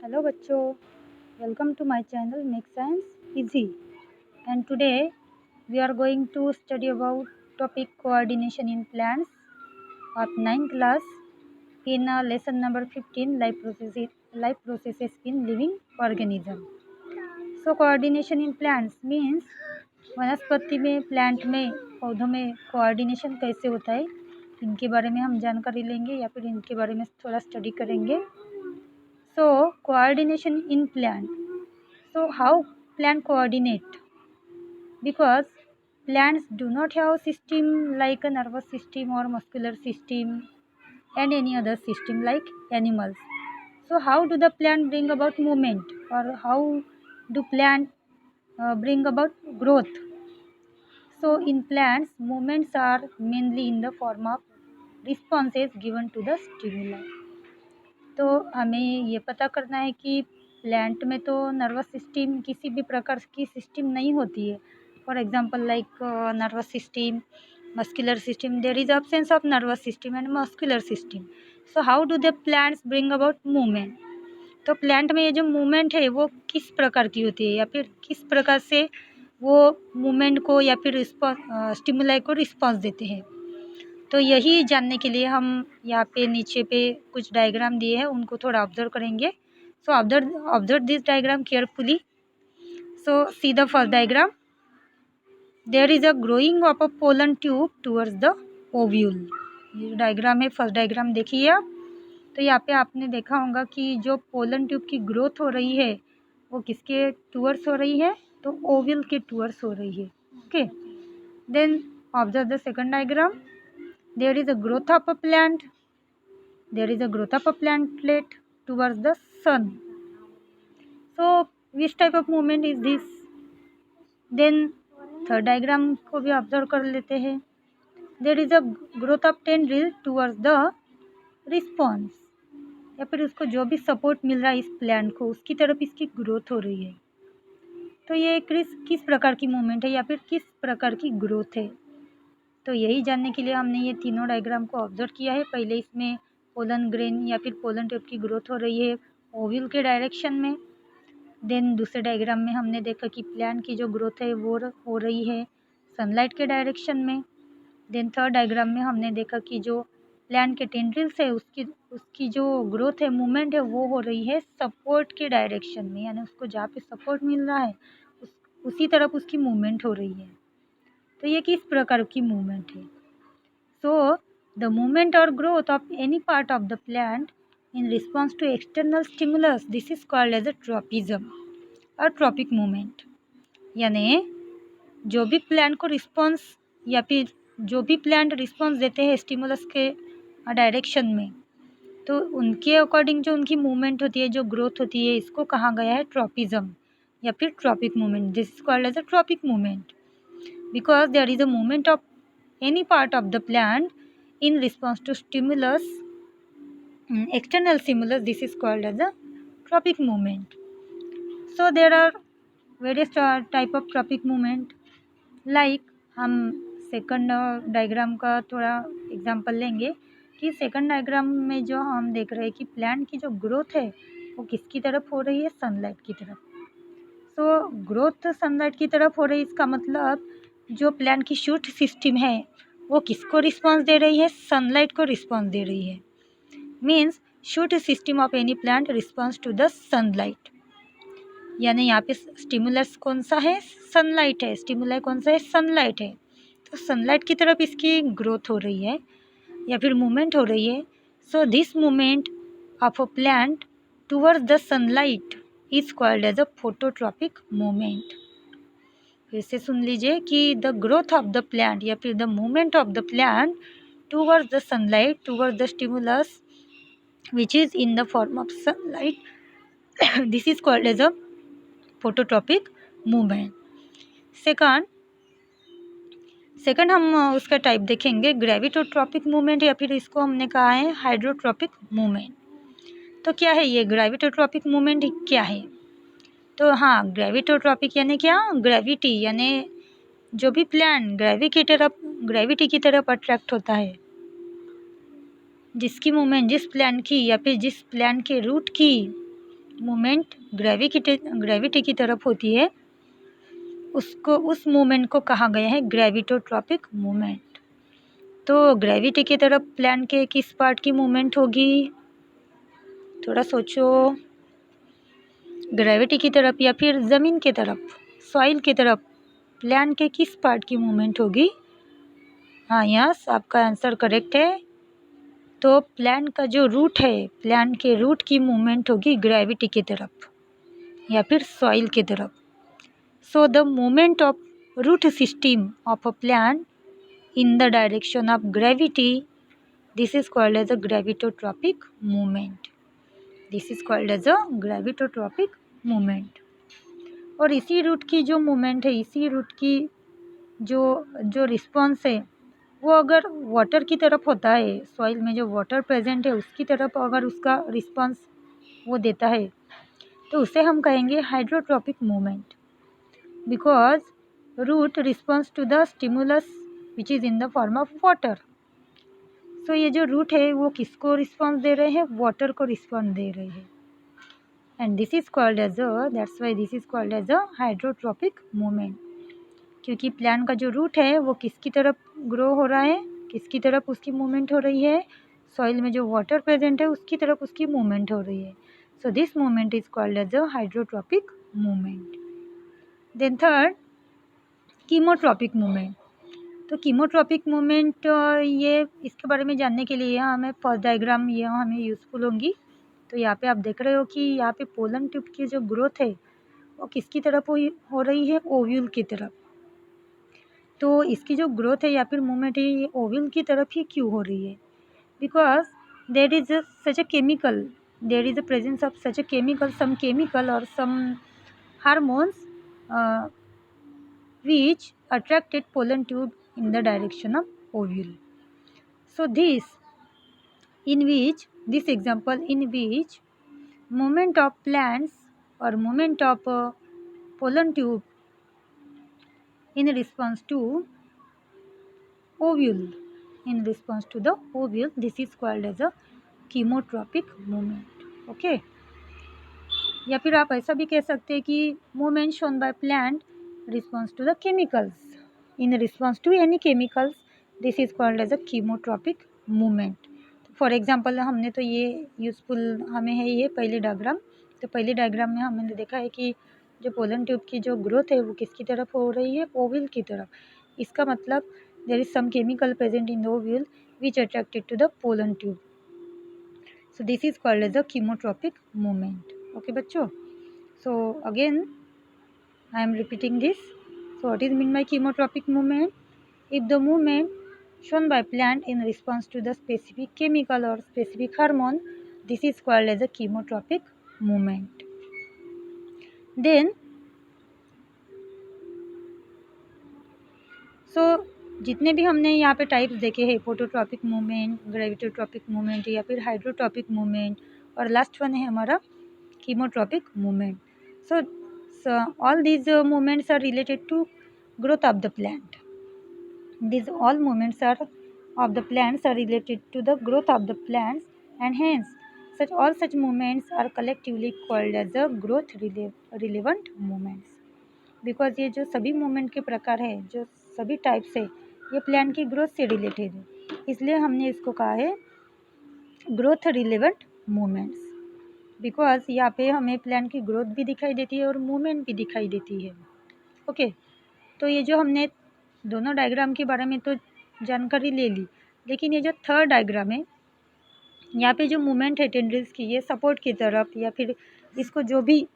Hello बच्चों, welcome to my channel Make Science Easy. And today we are going to study about topic coordination in plants of 9th class in lesson number 15 life processes in living organism. So coordination in plants means वनस्पति में plant में पौधों में coordination कैसे होता है, इनके बारे में हम जानकारी लेंगे या फिर इनके बारे में थोड़ा स्टडी करेंगे. So coordination in plant. So how plant coordinate? Because plants do not have a system like a nervous system or muscular system and any other system like animals. So how do the plant bring about movement, or how do plant bring about growth? So in plants, movements are mainly in the form of responses given to the stimuli. तो हमें ये पता करना है कि plant में तो nervous system किसी भी प्रकार की सिस्टम नहीं होती है. For example like nervous system, muscular system, there is absence of nervous system and muscular system. So how do the plants bring about movement? तो प्लांट में ये जो मूवमेंट है वो किस प्रकार की होती है, या फिर किस प्रकार से वो मूवमेंट को या फिर स्टिमुलाई को रिस्पॉन्स देते हैं. तो यही जानने के लिए हम यहाँ पे नीचे पे कुछ डायग्राम दिए हैं, उनको थोड़ा ऑब्जर्व करेंगे. So observe this diagram carefully. So see the first diagram. There is a growing of a pollen tube towards the ovule. ये डायग्राम है, फर्स्ट डायग्राम देखिए आप. तो यहाँ पे आपने देखा होगा कि जो पोलन ट्यूब की ग्रोथ हो रही है वो किसके टूवर्ड्स हो रही है, तो ओव्यूल के टूवर्ड्स हो रही है. Okay, then observe the second diagram. There is a growth of a plant. There is a growth of a plantlet towards the sun. So which type of movement is this? Then third diagram को भी observe कर लेते हैं. There is a growth of tendril towards the response. या फिर उसको जो भी सपोर्ट मिल रहा है इस प्लांट को, उसकी तरफ इसकी ग्रोथ हो रही है. तो ये किस प्रकार की मूवमेंट है या फिर किस प्रकार की ग्रोथ है, तो यही जानने के लिए हमने ये तीनों डायग्राम को ऑब्जर्व किया है. पहले इसमें पोलन ग्रेन या फिर पोलन ट्यूब की ग्रोथ हो रही है ओव्यूल के डायरेक्शन में. देन दूसरे डायग्राम में हमने देखा कि प्लांट की जो ग्रोथ है वो हो रही है सनलाइट के डायरेक्शन में. देन थर्ड डायग्राम में हमने देखा कि जो प्लांट के टेंड्रिल्स है उसकी जो ग्रोथ है, मूवमेंट है, वो हो रही है सपोर्ट के डायरेक्शन में, यानी उसको जहाँ पे सपोर्ट मिल रहा है उसी तरफ उसकी मूवमेंट हो रही है. तो ये किस प्रकार की मूवमेंट है? सो द मूवमेंट और growth of any part of the plant in response to external stimulus, this is called as a tropism और ट्रॉपिक मूवमेंट. यानी जो भी प्लांट को रिस्पॉन्स या फिर जो भी प्लांट रिस्पॉन्स देते हैं स्टिमुलस के डायरेक्शन में, तो उनके अकॉर्डिंग जो उनकी मूवमेंट होती है, जो ग्रोथ होती है, इसको कहा गया है ट्रॉपिज्म या फिर tropic movement. This is called as a tropic movement because there is a movement of any part of the plant in response to stimulus, external stimulus. This is called as a tropic movement. So there are various type of tropic movement. like हम second diagram का थोड़ा example लेंगे कि second diagram में जो हम देख रहे हैं कि प्लांट की जो ग्रोथ है वो किसकी तरफ हो रही है, सनलाइट की तरफ. तो ग्रोथ सनलाइट की तरफ हो रही है, इसका मतलब जो प्लांट की शूट सिस्टम है वो किसको रिस्पांस दे रही है, सनलाइट को रिस्पांस दे रही है. Means shoot system of any plant response to the sunlight. यानी यहाँ पे स्टिमुलस कौन सा है, सनलाइट है. स्टिमुलाई कौन सा है, सनलाइट है. तो सनलाइट की तरफ इसकी ग्रोथ हो रही है या फिर मूवमेंट हो रही है. So this movement of a plant towards the sunlight is called as a phototropic movement. फिर से सुन लीजिए कि the growth of the plant या फिर the movement of the plant towards the sunlight, towards the stimulus which is in the form of sunlight, this is called as a phototropic movement. Second हम उसका type देखेंगे ग्रेविटोट्रॉपिक movement, या फिर इसको हमने कहा है हाइड्रोट्रॉपिक मूवमेंट. तो क्या है ये ग्रेविटोट्रॉपिक मूवमेंट, क्या है? तो हाँ, ग्रेविटोट्रॉपिक यानी क्या, ग्रेविटी, यानी जो भी प्लांट ग्रेविटी की तरफ अट्रैक्ट होता है, जिसकी मूवमेंट जिस प्लांट की या फिर जिस प्लांट के रूट की मूवमेंट ग्रेविटी की तरफ होती है, उस मूवमेंट को कहा गया है ग्रेविटोट्रॉपिक मूवमेंट। तो ग्रेविटी की तरफ प्लांट के किस पार्ट की मूवमेंट होगी, थोड़ा सोचो। ग्रेविटी की तरफ या फिर ज़मीन की तरफ, सॉइल की तरफ प्लांट के किस पार्ट की मूवमेंट होगी? हाँ, यस, आपका आंसर करेक्ट है। तो प्लांट का जो रूट है, प्लांट के रूट की मूवमेंट होगी ग्रेविटी की तरफ या फिर सॉइल की तरफ। So the movement of root system of a plant in the direction of gravity, this is called as a gravitotropic movement. This is called as a gravitotropic movement. और इसी root की जो मूवमेंट है, इसी root की जो response है, वो अगर वाटर की तरफ होता है, सॉइल में जो वाटर प्रेजेंट है उसकी तरफ अगर उसका रिस्पॉन्स वो देता है, तो उसे हम कहेंगे hydrotropic movement, because root response to the stimulus which is in the form of water. तो ये जो रूट है वो किसको रिस्पॉन्स दे रहे हैं? वाटर को रिस्पॉन्स दे रहे हैं। And this is called as that's why this is called as a hydrotropic movement, क्योंकि प्लांट का जो रूट है वो किसकी तरफ ग्रो हो रहा है, किसकी तरफ उसकी मूवमेंट हो रही है? सॉइल में जो वाटर प्रेजेंट है उसकी तरफ उसकी मूवमेंट हो रही है। So this movement is called as a hydrotropic movement. Then third, chemotropic movement. तो कीमोट्रॉपिक मूवमेंट, ये इसके बारे में जानने के लिए हमें फर्स्ट डायग्राम ये हमें यूज़फुल होंगी। तो यहाँ पे आप देख रहे हो कि यहाँ पे पोलन ट्यूब की जो ग्रोथ है वो किसकी तरफ हो रही है? ओव्यूल की तरफ। तो इसकी जो ग्रोथ है या फिर मूवमेंट है ये ओव्यूल की तरफ ही क्यों हो रही है? Because there is such a chemical, there is a presence of such a chemical, some chemical और some hormones which attracted pollen tube in the direction of ovule. So this example in which movement of plants or movement of pollen tube in response to ovule, this is called as a chemotropic movement. Okay, या फिर आप ऐसा भी कह सकते हैं कि movement shown by plant response to the chemicals, in response to any chemicals, this is called as a chemotropic movement. For example हमने तो ये यूज़फुल हमें है ये पहले डायग्राम। तो पहले डायग्राम में हमने देखा है कि जो पोलन ट्यूब की जो ग्रोथ है वो किसकी तरफ हो रही है? ओव्यूल की तरफ। इसका मतलब there is some chemical present in the ovule which attracted to the pollen tube. So this is called as a chemotropic movement. Okay बच्चों, so again I am repeating this. So what is mean by chemotropic movement? If the movement shown by plant in response to the specific chemical or specific hormone, this is called as a chemotropic movement. Then जितने भी हमने यहाँ पे types देखे हैं, phototropic movement, ग्रेविटोट्रॉपिक movement या फिर hydrotropic movement, और लास्ट वन है हमारा chemotropic movement. So all these movements are related to growth of the plant. These all movements of the plants are related to the growth of the plants, and hence all such movements are collectively called as the growth relevant movements. Because ये जो सभी movement के प्रकार है, जो सभी types है, ये प्लांट की ग्रोथ से रिलेटेड है, इसलिए हमने इसको कहा है ग्रोथ रिलेवेंट मूवमेंट्स। बिकॉज यहाँ पे हमें प्लांट की ग्रोथ भी दिखाई देती है और मूवमेंट भी दिखाई देती है। ओके, तो ये जो हमने दोनों डायग्राम के बारे में तो जानकारी ले ली, लेकिन ये जो थर्ड डायग्राम है, यहाँ पे जो मूवमेंट है टेंड्रिल्स की, ये सपोर्ट की तरफ या फिर इसको जो भी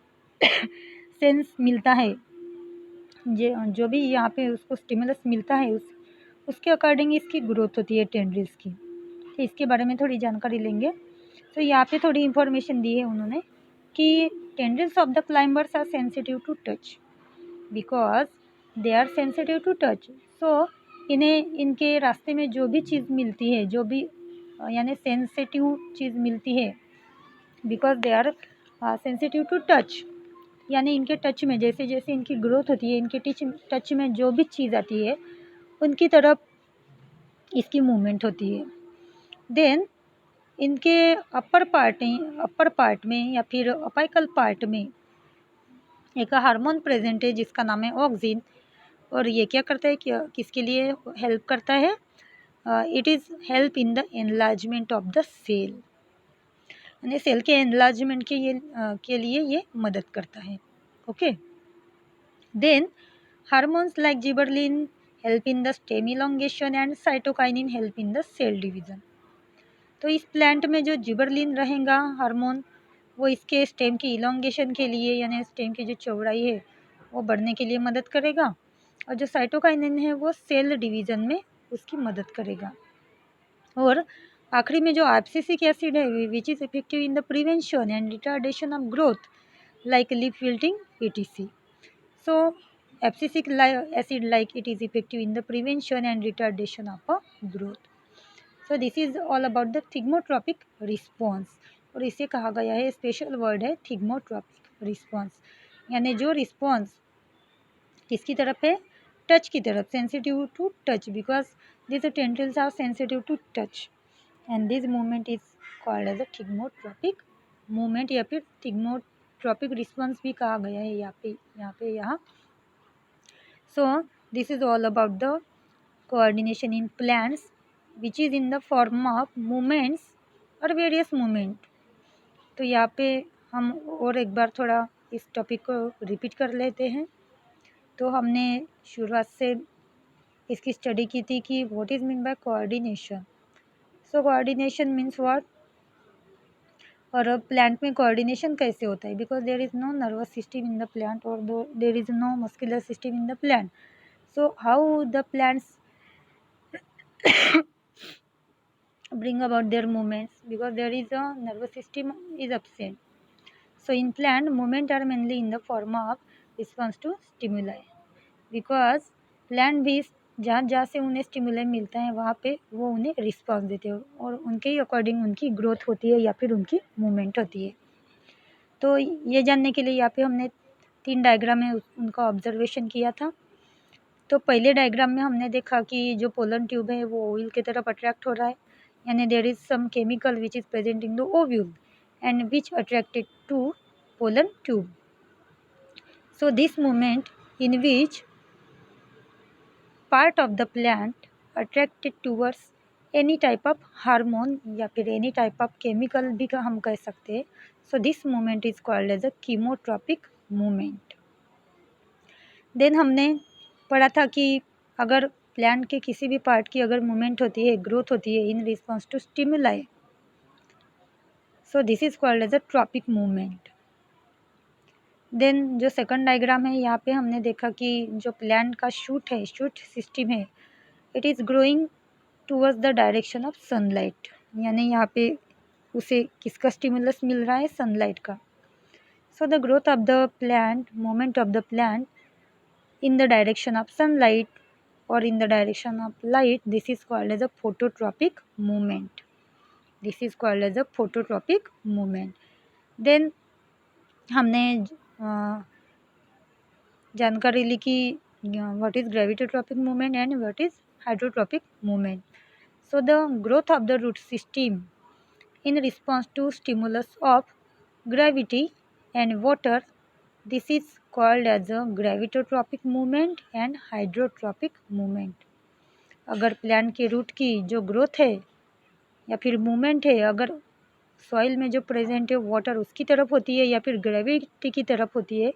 सेंस मिलता है, जो भी यहाँ पे उसको स्टिमुलस मिलता है, उसके अकॉर्डिंग इसकी ग्रोथ होती है टेंड्रिल्स की। तो इसके बारे में थोड़ी जानकारी लेंगे। तो यहाँ पे थोड़ी इन्फॉर्मेशन दी है उन्होंने कि tendrils of the climbers are sensitive to touch because they are sensitive to touch. So इन्हें इनके रास्ते में जो भी चीज़ मिलती है, जो भी यानी सेंसिटिव चीज़ मिलती है, because they are sensitive to touch, यानी इनके टच में जैसे जैसे इनकी ग्रोथ होती है, इनके टच में जो भी चीज़ आती है उनकी तरफ इसकी मूवमेंट होती है। देन इनके अपर पार्ट में या फिर अपाइकल पार्ट में एक हार्मोन प्रेजेंट है जिसका नाम है ऑक्सिन। और ये क्या करता है, किसके लिए हेल्प करता है? It is help in the enlargement of the cell, यानी सेल के एनलार्जमेंट के लिए ये मदद करता है। Okay, then hormones like gibberellin help in the stem elongation and cytokinin help in the cell division. तो इस प्लांट में जो जिबरलिन रहेगा हार्मोन, वो इसके स्टेम की इलोंगेशन के लिए, यानी स्टेम की जो चौड़ाई है वो बढ़ने के लिए मदद करेगा। और जो साइटोकाइनिन है वो सेल डिवीज़न में उसकी मदद करेगा। और आखिरी में जो एब्सिसिक एसिड है which is effective in the prevention and retardation of growth like leaf wilting etc. So abscisic acid like it is effective in the prevention and retardation of growth. So this is all about the thigmotropic response. और इसे कहा गया है, special word है थिग्मोट्रॉपिक response, यानी जो response किसकी तरफ है? टच की तरफ, sensitive to touch, because this tendrils are sensitive to touch and this movement is called as a thigmotropic movement या फिर थिग्मोट्रॉपिक रिस्पॉन्स भी कहा गया है यहाँ। So this is all about the coordination in plants which is in the form of movements or various movement. तो यहाँ पे हम और एक बार थोड़ा इस टॉपिक को रिपीट कर लेते हैं। तो हमने शुरुआत से इसकी स्टडी की थी कि what is mean by coordination. So coordination means what, और प्लांट में कोऑर्डिनेशन कैसे होता है? Because there is no nervous system in the plant और there is no muscular system in the plant. So how the plants bring about their movements? Because there is a nervous system is absent. So in plant, movement are mainly in the form of response to stimuli. Because plant भी जहाँ जहाँ से उन्हें stimuli मिलता है वहाँ पे वो उन्हें रिस्पॉन्स देते हैं और उनके ही अकॉर्डिंग उनकी ग्रोथ होती है या फिर उनकी मूवमेंट होती है। तो ये जानने के लिए यहाँ पे हमने 3 डायग्राम में उनका ऑब्जर्वेशन किया था। तो पहले डायग्राम में हमने देखा कि जो पोलन ट्यूब है वो ओव्यूल की तरफ अट्रैक्ट हो रहा है, यानी there is some chemical which is present in the ovule and which attracted to pollen tube. So this movement in which part of the plant attracted towards any type of hormone या फिर any type of chemical भी हम कह सकते हैं. So this movement is called as a chemotropic movement. Then हमने पढ़ा था कि अगर प्लांट के किसी भी पार्ट की अगर मूवमेंट होती है, ग्रोथ होती है in response to stimuli, so this is called as a tropic movement. Then जो सेकंड डायग्राम है यहाँ पे हमने देखा कि जो प्लांट का शूट है, शूट सिस्टम है, it is growing towards the direction of sunlight, यानी यहाँ पे उसे किसका स्टिमुलस मिल रहा है? सनलाइट का. So the growth of the plant, movement of the plant in the direction of sunlight or in the direction of light, this is called as a phototropic movement. This is called as a phototropic movement. Then हमने जानकारी ली कि what is gravitropic movement and what is hydrotropic movement. So the growth of the root system in response to stimulus of gravity and water, this is called as a gravitotropic movement and hydrotropic movement. अगर plant के root की जो growth है या फिर movement है, अगर soil में जो प्रेजेंट है वाटर उसकी तरफ होती है या फिर ग्रेविटी की तरफ होती है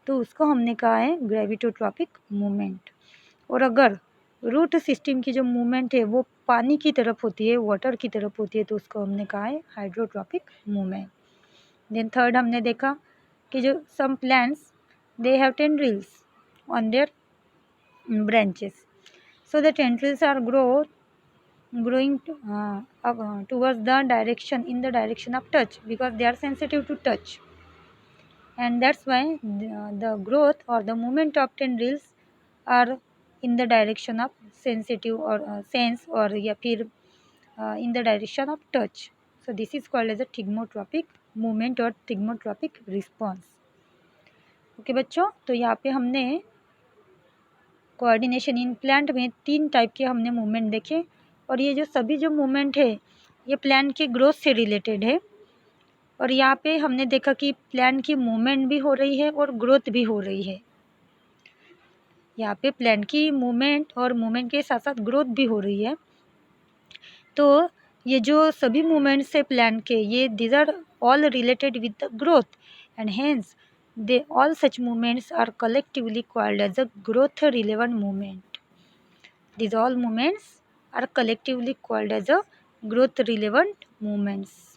तो उसको हमने कहा है ग्रेविटोट्रॉपिक मूवमेंट. और अगर रूट सिस्टम की जो मूवमेंट है वो पानी की तरफ होती है, वाटर की तरफ होती है, तो उसको हमने कहा है हाइड्रोट्रॉपिक मूवमेंट. देन थर्ड हमने देखा कि जो some plants they have tendrils on their branches. So the tendrils are growing towards the direction, in the direction of touch, because they are sensitive to touch, and that's why the growth or the movement of tendrils are in the direction of sensitive or sense or या फिर in the direction of touch. So this is called as a thigmotropic movement or thigmotropic response. Okay बच्चों, तो यहाँ पे हमने coordination in plant में 3 type के हमने मूवमेंट देखे और ये जो सभी जो मूवमेंट है ये प्लांट की ग्रोथ से रिलेटेड है। और यहाँ पे हमने देखा कि प्लांट की मूवमेंट भी हो रही है और ग्रोथ भी हो रही है। यहाँ पे प्लांट की मूवमेंट और मूवमेंट के साथ साथ ग्रोथ भी हो रही है। तो ये जो सभी मूवमेंट्स है प्लांट के, ये these are all related with the growth and hence they all such movements are collectively called as a growth relevant movement. These all movements are collectively called as a growth relevant movements.